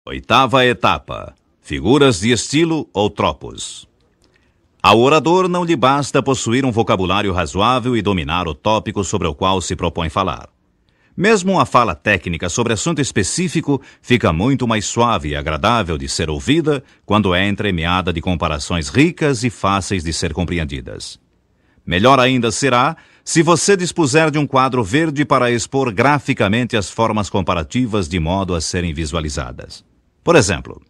Oitava etapa: figuras de estilo ou tropos. Ao orador não lhe basta possuir um vocabulário razoável e dominar o tópico sobre o qual se propõe falar. Mesmo uma fala técnica sobre assunto específico fica muito mais suave e agradável de ser ouvida quando é entremeada de comparações ricas e fáceis de ser compreendidas. Melhor ainda será se você dispuser de um quadro verde para expor graficamente as formas comparativas de modo a serem visualizadas. Por exemplo,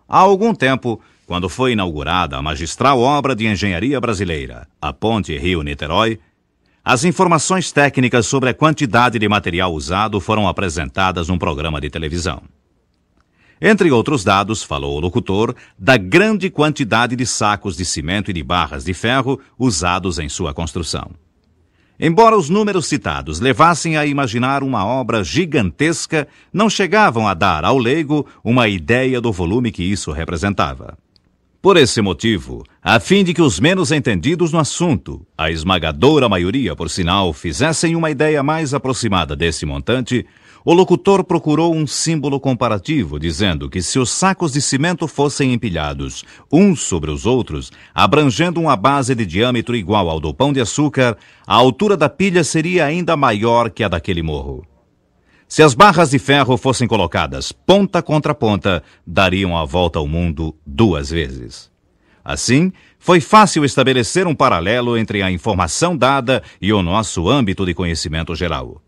há algum tempo, quando foi inaugurada a magistral obra de engenharia brasileira, a Ponte Rio-Niterói, as informações técnicas sobre a quantidade de material usado foram apresentadas num programa de televisão. Entre outros dados, falou o locutor da grande quantidade de sacos de cimento e de barras de ferro usados em sua construção. Embora os números citados levassem a imaginar uma obra gigantesca, não chegavam a dar ao leigo uma ideia do volume que isso representava. Por esse motivo, a fim de que os menos entendidos no assunto, a esmagadora maioria, por sinal, fizessem uma ideia mais aproximada desse montante, o locutor procurou um símbolo comparativo, dizendo que se os sacos de cimento fossem empilhados uns sobre os outros, abrangendo uma base de diâmetro igual ao do pão de açúcar, a altura da pilha seria ainda maior que a daquele morro. Se as barras de ferro fossem colocadas ponta contra ponta, dariam a volta ao mundo 2 vezes. Assim, foi fácil estabelecer um paralelo entre a informação dada e o nosso âmbito de conhecimento geral.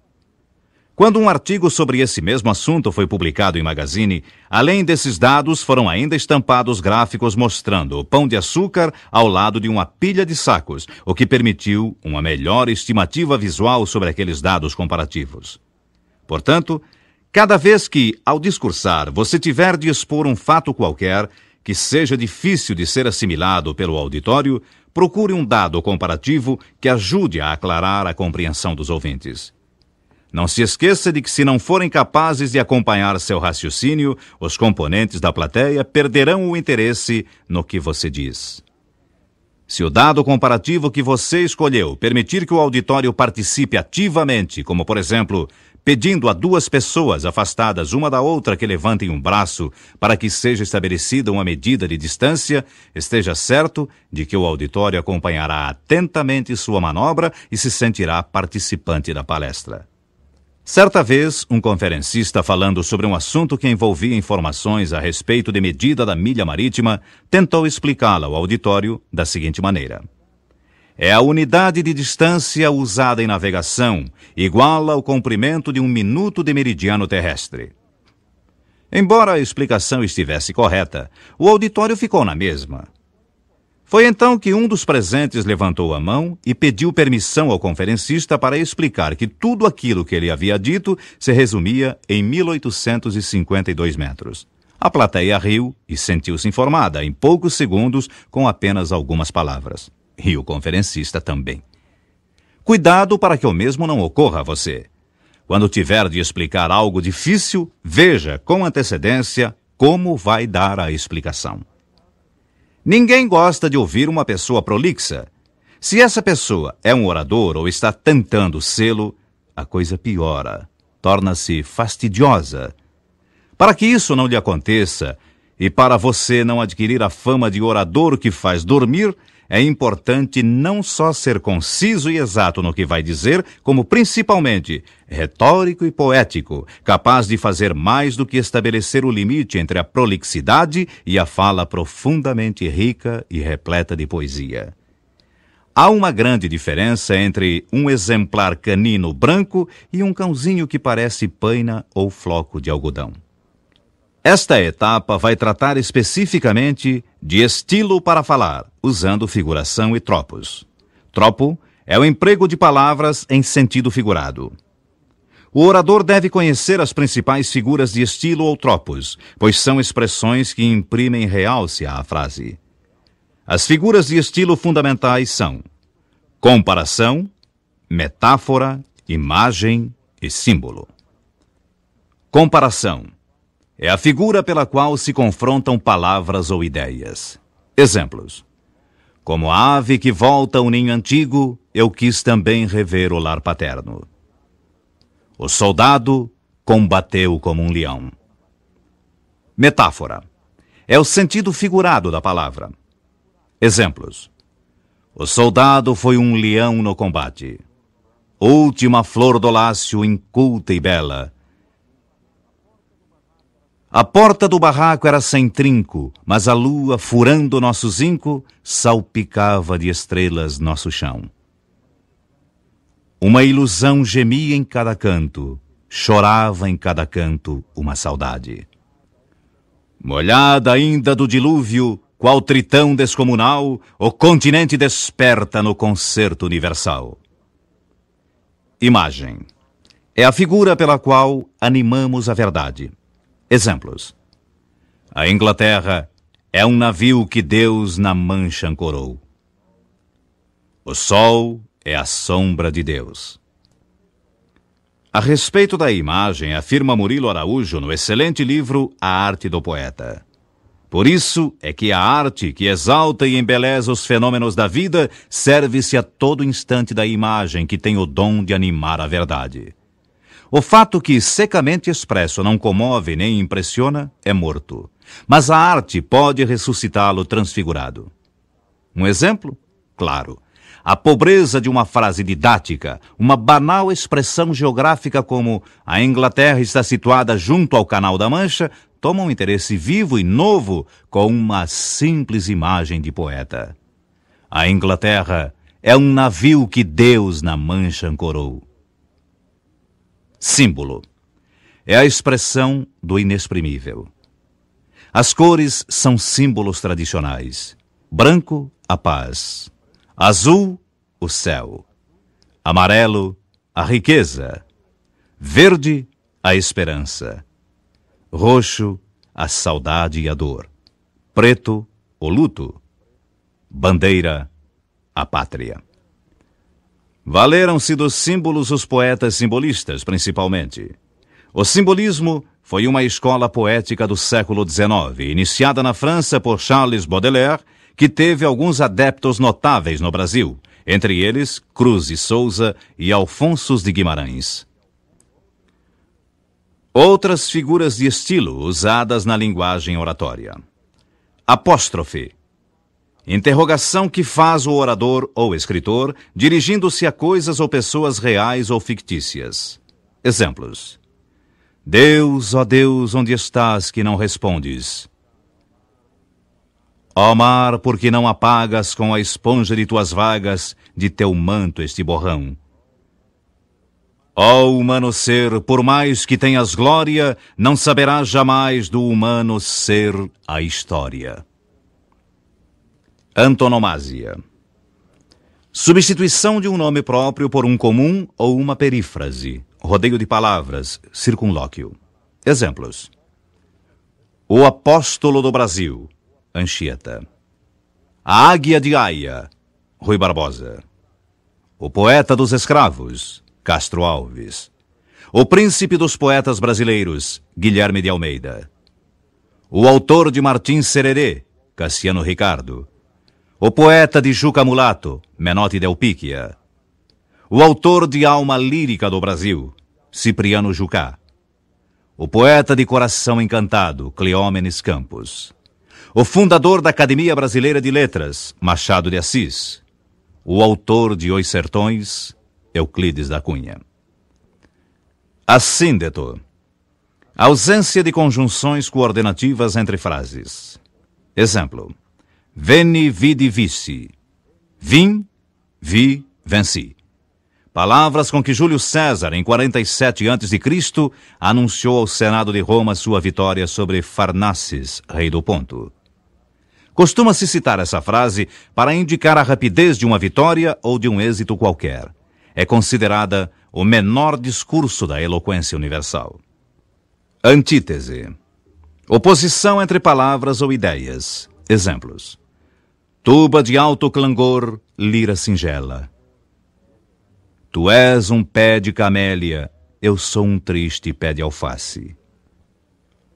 Quando um artigo sobre esse mesmo assunto foi publicado em magazine, além desses dados foram ainda estampados gráficos mostrando o pão de açúcar ao lado de uma pilha de sacos, o que permitiu uma melhor estimativa visual sobre aqueles dados comparativos. Portanto, cada vez que, ao discursar, você tiver de expor um fato qualquer que seja difícil de ser assimilado pelo auditório, procure um dado comparativo que ajude a aclarar a compreensão dos ouvintes. Não se esqueça de que, se não forem capazes de acompanhar seu raciocínio, os componentes da plateia perderão o interesse no que você diz. Se o dado comparativo que você escolheu permitir que o auditório participe ativamente, como, por exemplo, pedindo a 2 pessoas afastadas uma da outra que levantem um braço para que seja estabelecida uma medida de distância, esteja certo de que o auditório acompanhará atentamente sua manobra e se sentirá participante da palestra. Certa vez, um conferencista, falando sobre um assunto que envolvia informações a respeito de medida da milha marítima, tentou explicá-la ao auditório da seguinte maneira: é a unidade de distância usada em navegação, igual ao comprimento de 1 minuto de meridiano terrestre. Embora a explicação estivesse correta, o auditório ficou na mesma. Foi então que um dos presentes levantou a mão e pediu permissão ao conferencista para explicar que tudo aquilo que ele havia dito se resumia em 1852 metros. A plateia riu e sentiu-se informada em poucos segundos com apenas algumas palavras. E o conferencista também. Cuidado para que o mesmo não ocorra a você. Quando tiver de explicar algo difícil, veja com antecedência como vai dar a explicação. Ninguém gosta de ouvir uma pessoa prolixa. Se essa pessoa é um orador ou está tentando sê-lo, a coisa piora, torna-se fastidiosa. Para que isso não lhe aconteça e para você não adquirir a fama de orador que faz dormir, é importante não só ser conciso e exato no que vai dizer, como principalmente retórico e poético, capaz de fazer mais do que estabelecer o limite entre a prolixidade e a fala profundamente rica e repleta de poesia. Há uma grande diferença entre um exemplar canino branco e um cãozinho que parece paina ou floco de algodão. Esta etapa vai tratar especificamente de estilo para falar, usando figuração e tropos. Tropo é o emprego de palavras em sentido figurado. O orador deve conhecer as principais figuras de estilo ou tropos, pois são expressões que imprimem realce à frase. As figuras de estilo fundamentais são comparação, metáfora, imagem e símbolo. Comparação é a figura pela qual se confrontam palavras ou ideias. Exemplos: como a ave que volta ao ninho antigo, eu quis também rever o lar paterno. O soldado combateu como um leão. Metáfora. É o sentido figurado da palavra. Exemplos. O soldado foi um leão no combate. Última flor do lácio, inculta e bela. A porta do barraco era sem trinco, mas a lua, furando nosso zinco, salpicava de estrelas nosso chão. Uma ilusão gemia em cada canto, chorava em cada canto uma saudade. Molhada ainda do dilúvio, qual tritão descomunal, o continente desperta no concerto universal. Imagem. É a figura pela qual animamos a verdade. Exemplos. A Inglaterra é um navio que Deus na mancha ancorou. O sol é a sombra de Deus. A respeito da imagem, afirma Murilo Araújo no excelente livro A Arte do Poeta. Por isso é que a arte, que exalta e embeleza os fenômenos da vida, serve-se a todo instante da imagem que tem o dom de animar a verdade. O fato que, secamente expresso, não comove nem impressiona, é morto. Mas a arte pode ressuscitá-lo transfigurado. Um exemplo? Claro. A pobreza de uma frase didática, uma banal expressão geográfica como a Inglaterra está situada junto ao Canal da Mancha, toma um interesse vivo e novo com uma simples imagem de poeta. A Inglaterra é um navio que Deus na mancha ancorou. Símbolo. É a expressão do inexprimível. As cores são símbolos tradicionais. Branco, a paz. Azul, o céu. Amarelo, a riqueza. Verde, a esperança. Roxo, a saudade e a dor. Preto, o luto. Bandeira, a pátria. Valeram-se dos símbolos os poetas simbolistas, principalmente. O simbolismo foi uma escola poética do século XIX, iniciada na França por Charles Baudelaire, que teve alguns adeptos notáveis no Brasil, entre eles Cruz de Souza e Alfonso de Guimarães. Outras figuras de estilo usadas na linguagem oratória. Apóstrofe. Interrogação que faz o orador ou escritor, dirigindo-se a coisas ou pessoas reais ou fictícias. Exemplos. Deus, ó Deus, onde estás que não respondes? Ó mar, por que não apagas com a esponja de tuas vagas de teu manto este borrão? Ó humano ser, por mais que tenhas glória, não saberás jamais do humano ser a história. Antonomasia. Substituição de um nome próprio por um comum ou uma perífrase. Rodeio de palavras, circunlóquio. Exemplos. O apóstolo do Brasil, Anchieta. A águia de Aia, Rui Barbosa. O poeta dos escravos, Castro Alves. O príncipe dos poetas brasileiros, Guilherme de Almeida. O autor de Martins Sererê, Cassiano Ricardo. O poeta de Juca Mulato, Menotti Del Picchia. O autor de Alma Lírica do Brasil, Cipriano Jucá. O poeta de Coração Encantado, Cleómenes Campos. O fundador da Academia Brasileira de Letras, Machado de Assis. O autor de Os Sertões, Euclides da Cunha. Assíndeto. Ausência de conjunções coordenativas entre frases. Exemplo. Veni, vidi, vici. Vim, vi, venci. Palavras com que Júlio César, em 47 a.C., anunciou ao Senado de Roma sua vitória sobre Farnaces, rei do Ponto. Costuma-se citar essa frase para indicar a rapidez de uma vitória ou de um êxito qualquer. É considerada o menor discurso da eloquência universal. Antítese. Oposição entre palavras ou ideias. Exemplos. Tuba de alto clangor, lira singela. Tu és um pé de camélia, eu sou um triste pé de alface.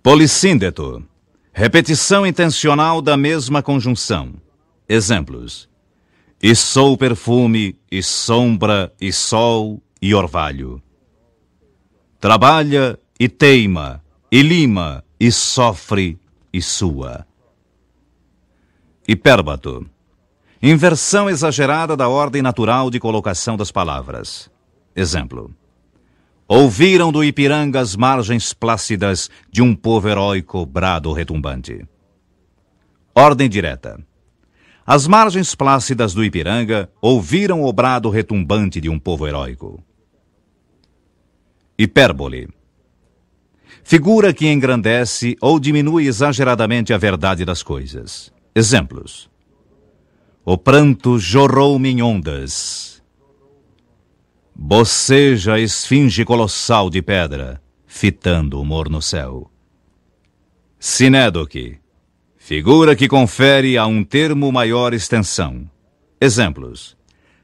Polissíndeto. Repetição intencional da mesma conjunção. Exemplos. E sou perfume, e sombra, e sol, e orvalho. Trabalha, e teima, e lima, e sofre e sua. Hipérbato. Inversão exagerada da ordem natural de colocação das palavras. Exemplo. Ouviram do Ipiranga as margens plácidas de um povo heróico brado retumbante. Ordem direta. As margens plácidas do Ipiranga ouviram o brado retumbante de um povo heróico. Hipérbole. Figura que engrandece ou diminui exageradamente a verdade das coisas. Exemplos. O pranto jorrou-me em ondas. Boceja a esfinge colossal de pedra, fitando o morno céu. Sinédoque. Figura que confere a um termo maior extensão. Exemplos.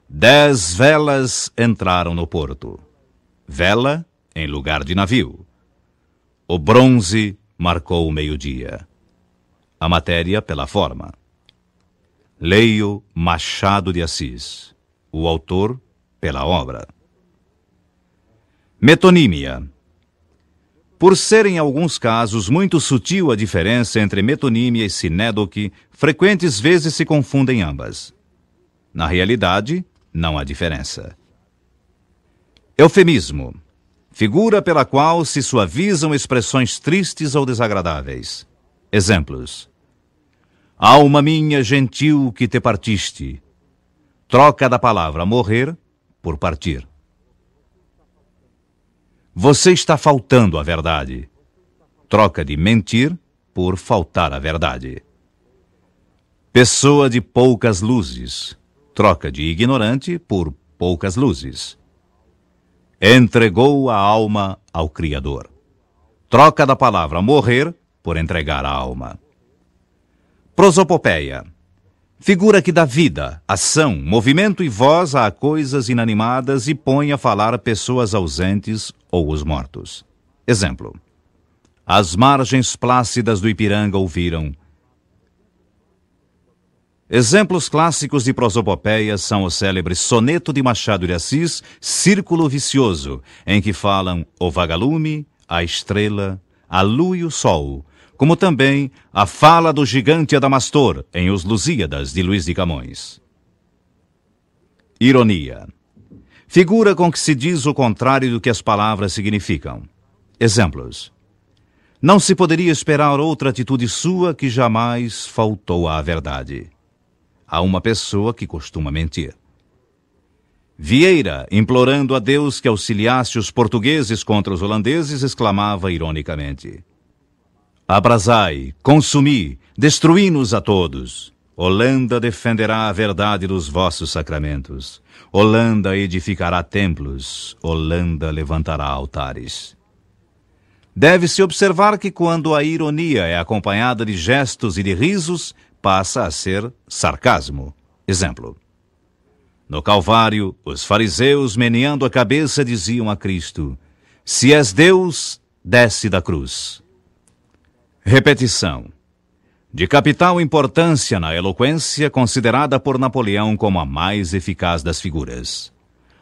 10 velas entraram no porto. Vela em lugar de navio. O bronze marcou o meio-dia. A matéria pela forma. Leio Machado de Assis. O autor pela obra. Metonímia. Por ser em alguns casos muito sutil a diferença entre metonímia e sinédoque, frequentes vezes se confundem ambas. Na realidade, não há diferença. Eufemismo. Figura pela qual se suavizam expressões tristes ou desagradáveis. Exemplos. Alma minha gentil que te partiste. Troca da palavra morrer por partir. Você está faltando à verdade. Troca de mentir por faltar à verdade. Pessoa de poucas luzes. Troca de ignorante por poucas luzes. Entregou a alma ao Criador. Troca da palavra morrer por entregar a alma. Prosopopeia. Figura que dá vida, ação, movimento e voz a coisas inanimadas e põe a falar pessoas ausentes ou os mortos. Exemplo. As margens plácidas do Ipiranga ouviram. Exemplos clássicos de prosopopeia são o célebre soneto de Machado de Assis, Círculo Vicioso, em que falam o vagalume, a estrela, a lua e o sol, como também a fala do gigante Adamastor, em Os Lusíadas, de Luís de Camões. Ironia. Figura com que se diz o contrário do que as palavras significam. Exemplos. Não se poderia esperar outra atitude sua que jamais faltou à verdade. A uma pessoa que costuma mentir. Vieira, implorando a Deus que auxiliasse os portugueses contra os holandeses, exclamava ironicamente. Abrasai, consumi, destruí-nos a todos. Holanda defenderá a verdade dos vossos sacramentos. Holanda edificará templos. Holanda levantará altares. Deve-se observar que quando a ironia é acompanhada de gestos e de risos, passa a ser sarcasmo. Exemplo. No Calvário, os fariseus, meneando a cabeça, diziam a Cristo, se és Deus, desce da cruz. Repetição. De capital importância na eloquência, considerada por Napoleão como a mais eficaz das figuras.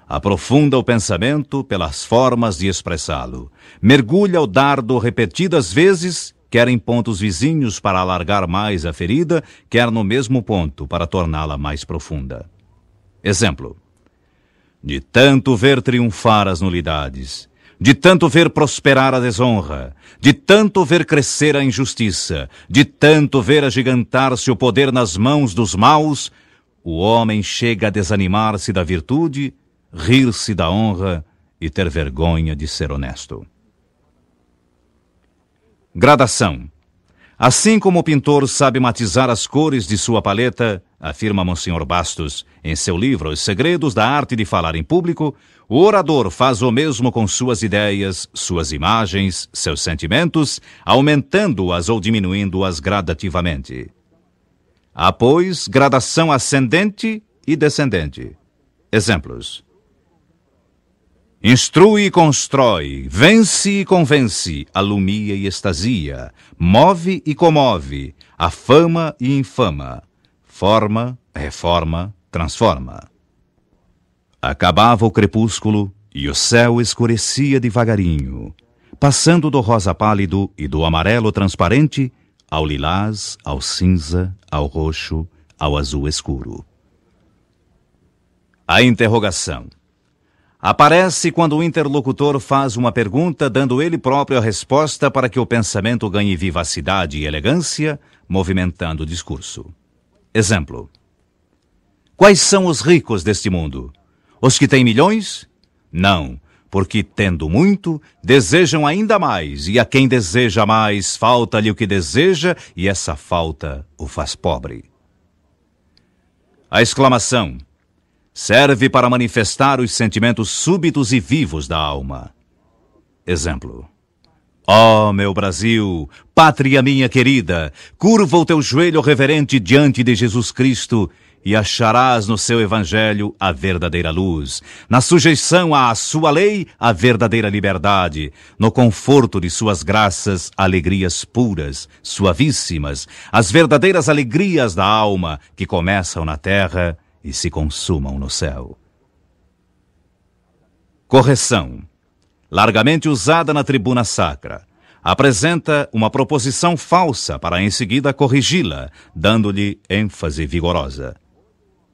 Aprofunda o pensamento pelas formas de expressá-lo. Mergulha o dardo repetidas vezes, quer em pontos vizinhos para alargar mais a ferida, quer no mesmo ponto para torná-la mais profunda. Exemplo. De tanto ver triunfar as nulidades, de tanto ver prosperar a desonra, de tanto ver crescer a injustiça, de tanto ver agigantar-se o poder nas mãos dos maus, o homem chega a desanimar-se da virtude, rir-se da honra e ter vergonha de ser honesto. Gradação. Assim como o pintor sabe matizar as cores de sua paleta, afirma Monsenhor Bastos em seu livro Os Segredos da Arte de Falar em Público, o orador faz o mesmo com suas ideias, suas imagens, seus sentimentos, aumentando-as ou diminuindo-as gradativamente. Há, pois, gradação ascendente e descendente. Exemplos. Instrui e constrói, vence e convence, alumia e extasia, move e comove, afama e infama, forma, reforma, transforma. Acabava o crepúsculo e o céu escurecia devagarinho. passando do rosa pálido e do amarelo transparente ao lilás, ao cinza, ao roxo, ao azul escuro. A interrogação aparece quando o interlocutor faz uma pergunta, dando ele próprio a resposta para que o pensamento ganhe vivacidade e elegância, movimentando o discurso. Exemplo: quais são os ricos deste mundo? Os que têm milhões? Não, porque tendo muito, desejam ainda mais, e a quem deseja mais, falta-lhe o que deseja, e essa falta o faz pobre. A exclamação serve para manifestar os sentimentos súbitos e vivos da alma. Exemplo: ó meu Brasil, pátria minha querida, curva o teu joelho reverente diante de Jesus Cristo e acharás no seu evangelho a verdadeira luz, na sujeição à sua lei a verdadeira liberdade, no conforto de suas graças alegrias puras, suavíssimas, as verdadeiras alegrias da alma que começam na terra e se consumam no céu. Correção, largamente usada na tribuna sacra, apresenta uma proposição falsa para em seguida corrigi-la, dando-lhe ênfase vigorosa.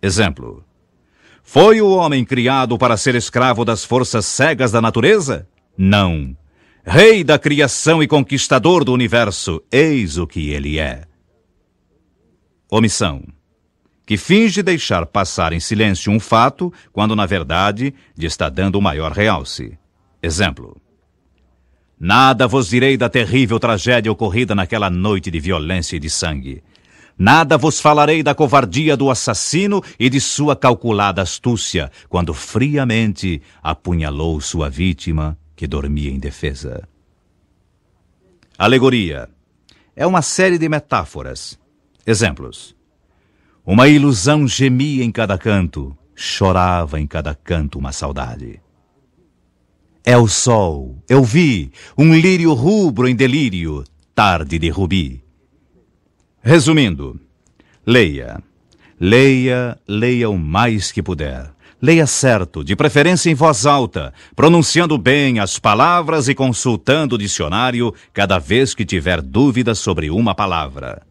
Exemplo: foi o homem criado para ser escravo das forças cegas da natureza? Não. Rei da criação e conquistador do universo, eis o que ele é. Omissão, que finge deixar passar em silêncio um fato, quando na verdade lhe está dando o maior realce. Exemplo: nada vos direi da terrível tragédia ocorrida naquela noite de violência e de sangue. Nada vos falarei da covardia do assassino e de sua calculada astúcia, quando friamente apunhalou sua vítima, que dormia indefesa. Alegoria é uma série de metáforas. Exemplos: uma ilusão gemia em cada canto, chorava em cada canto uma saudade. É o sol, eu vi, um lírio rubro em delírio, tarde de rubi. Resumindo, leia. Leia, leia o mais que puder. Leia certo, de preferência em voz alta, pronunciando bem as palavras e consultando o dicionário cada vez que tiver dúvidas sobre uma palavra.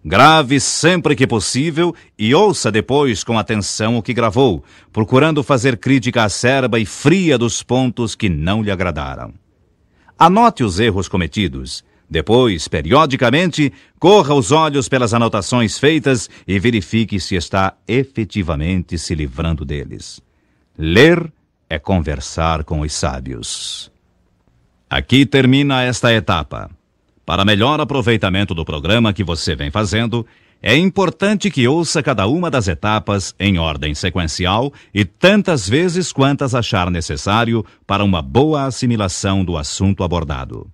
Grave sempre que possível e ouça depois com atenção o que gravou, procurando fazer crítica acerba e fria dos pontos que não lhe agradaram. Anote os erros cometidos. Depois, periodicamente, corra os olhos pelas anotações feitas e verifique se está efetivamente se livrando deles. Ler é conversar com os sábios. Aqui termina esta etapa. Para melhor aproveitamento do programa que você vem fazendo, é importante que ouça cada uma das etapas em ordem sequencial e tantas vezes quantas achar necessário para uma boa assimilação do assunto abordado.